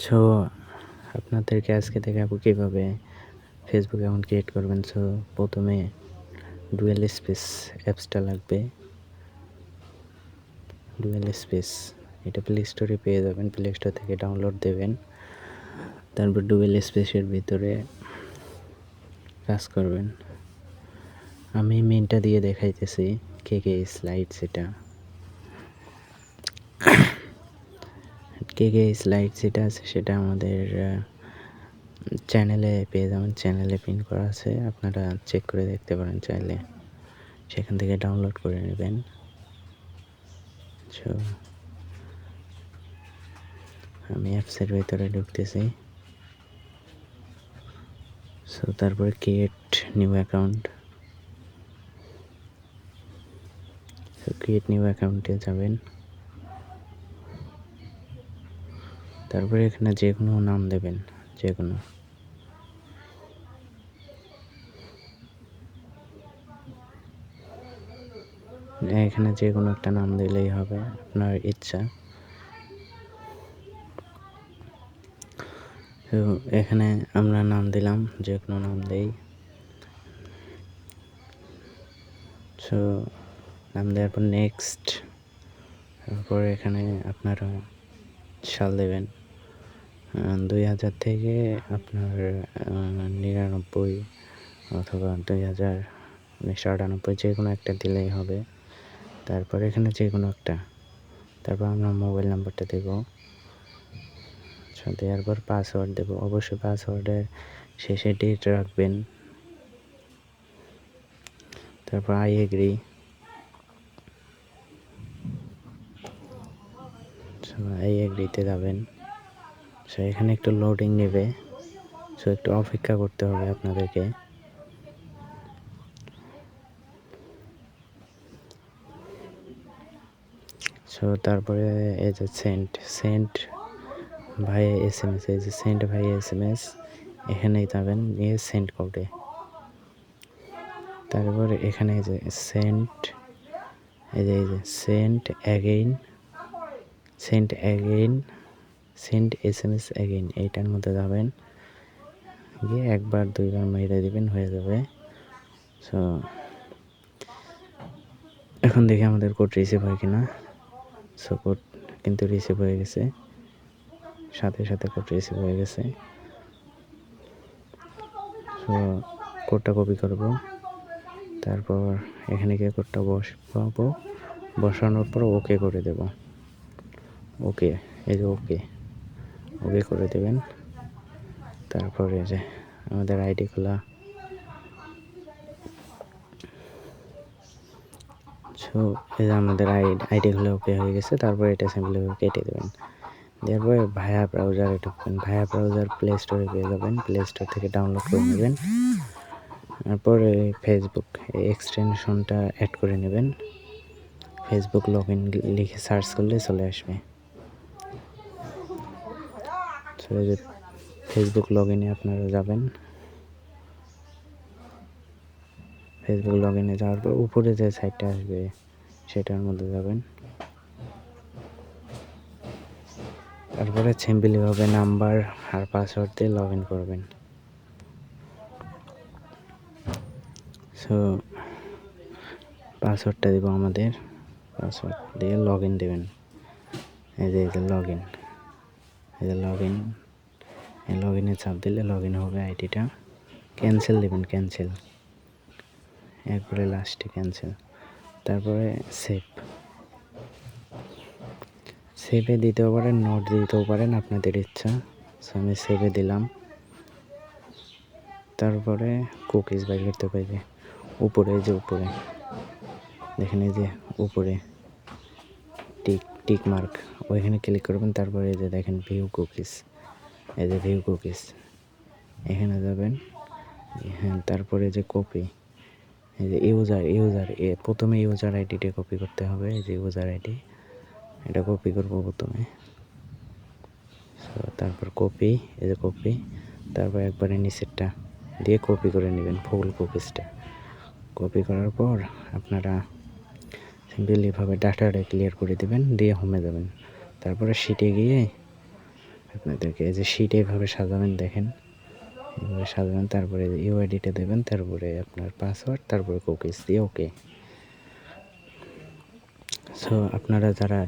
So আপনাদেরকে আজকে দেখাবো কীভাবে ফেসবুক অ্যাকাউন্ট ক্রিয়েট করবেন। সো প্রথমে ডুয়েল স্পেস অ্যাপসটা লাগবে। ডুয়েল স্পেস এটা প্লে স্টোরে পেয়ে যাবেন, প্লে স্টোর থেকে ডাউনলোড দেবেন। তারপর ডুয়েল স্পেসের ভিতরে কাজ করবেন। আমি মেনটা দিয়ে দেখাইতেছি কে স্লাইডস। কে স্লাইডস যেটা আছে সেটা আমাদের চ্যানেলে পেয়ে যাবেন, চ্যানেলে পিন করা আছে, আপনারা চেক করে দেখতে পারেন চাইলে, সেখান থেকে ডাউনলোড করে নেবেন। সো আমি অ্যাপসের ভিতরে ঢুকতেছি। সো তারপরে create new account. So create new অ্যাকাউন্টে যাবেন। তারপরে এখানে যে কোনো নাম দেবেন, যে কোনো। এখানে যে কোনো একটা নাম দিলেই হবে, আপনার ইচ্ছা। তো এখানে আমরা নাম দিলাম, যে কোনো নাম দেই। সো নাম দেওয়ার পর নেক্সট। তারপর এখানে আপনারা সাল দেবেন 2000 থেকে আপনার 99 অথবা 1998, যে কোনো একটা দিলেই হবে। তারপর এখানে যে কোনো একটা, তারপর আমরা মোবাইল নাম্বারটা দেব। দেওয়ার পর পাসওয়ার্ড দেব। অবশ্যই পাসওয়ার্ডের শেষে ডেট রাখবেন। তারপর আই এগ্রি। আই এগ্রিতে যাবেন। সো এখানে একটু লোডিং নেবে, সো একটু অপেক্ষা করতে হবে আপনাদেরকে। সো তারপরে এই যে সেন্ট ভাই SMS, এই যে সেন্ট ভাই SMS, এখানেই যাবেন, নিয়ে সেন্ড কোডে। তারপরে এখানে এই যে সেন্ট, এই যে সেন্ট SMS অ্যাগেইন, এইটার মধ্যে যাবেন, গিয়ে একবার দুইবার মেরে দিবেন, হয়ে যাবে। সো এখন দেখি আমাদের কোড রিসিভ হয় কিনা। সো কোড কিন্তু রিসিভ হয়ে গেছে, সাথে সাথে কোড রিসিভ হয়ে গেছে। সো কোডটা কপি করব, তারপর এখানে গিয়ে কোডটা বসাবো, বসানোর পর ওকে করে দেব। ওকে, এই যে ওকে করে দেবেন। তারপরে যে আমাদের আইডি খোলা। সো এই যে আমাদের আইডি খোলা ওকে হয়ে গেছে। তারপরে এটা সিম্পলিভাবে কেটে দেবেন। দেওয়ার পরে ভায়া ব্রাউজারে ঢুকবেন। ভায়া ব্রাউজার প্লে স্টোরে পেয়ে যাবেন, প্লে স্টোর থেকে ডাউনলোড করে নেবেন। তারপরে ফেসবুক এক্সটেনশনটা অ্যাড করে নেবেন। ফেসবুক লগ ইন লিখে সার্চ করলে চলে আসবে। ফেসবুক লগ ইনে আপনারা যাবেন। ফেসবুক লগ ইনে যাওয়ার পর উপরে যে সাইটটা আসবে সেটার মধ্যে যাবেন। তারপরে সিম্পলিভাবে নাম্বার আর পাসওয়ার্ড দিয়ে লগ ইন করবেন। সো পাসওয়ার্ডটা দেবো আমাদের, পাসওয়ার্ড দিয়ে লগ ইন দেবেন। এই যে লগ ইন, এই যে লগ ইন, এই লগ ইনে চাপ দিলে লগ ইন হবে আইডিটা। ক্যান্সেল দেবেন, ক্যান্সেল, একবারে লাস্টে ক্যান্সেল। তারপরে সেভে দিতেও পারেন, নোট দিতেও পারেন, আপনাদের ইচ্ছা। সো আমি সেভে দিলাম। তারপরে কুকিজ বাইর করতে পারবে উপরে, যে উপরে দেখেন, এই যে উপরে টিক মার্ক, ওইখানে ক্লিক করবেন। তারপরে এই যে দেখেন ভিউ কুকিজ, এই যে ভিউ কুকিজ, এখানে যাবেন। হ্যাঁ, তারপরে যে কপি, এই যে ইউজার প্রথমে ইউজার আইডিটা কপি করতে হবে। এই যে ইউজার আইডি, এটা কপি করবো প্রথমে। তারপর কপি, এই যে কপি, তারপর একবারে নিচেরটা দিয়ে কপি করে নেবেন, ফুল কুকিজটা। কপি করার পর আপনারা সিম্পলি এভাবে ডাটাটা ক্লিয়ার করে দেবেন, দিয়ে হোমে যাবেন। তারপরে শিটে গিয়ে আপনাদেরকে এই যে শিট এইভাবে সাজাবেন, দেখেন এইভাবে সাজাবেন, তারপরে ইউআইডিটা দেবেন, তারপরে আপনার পাসওয়ার্ড, তারপরে কুকিজ দিয়ে ওকে। সো আপনারা যারা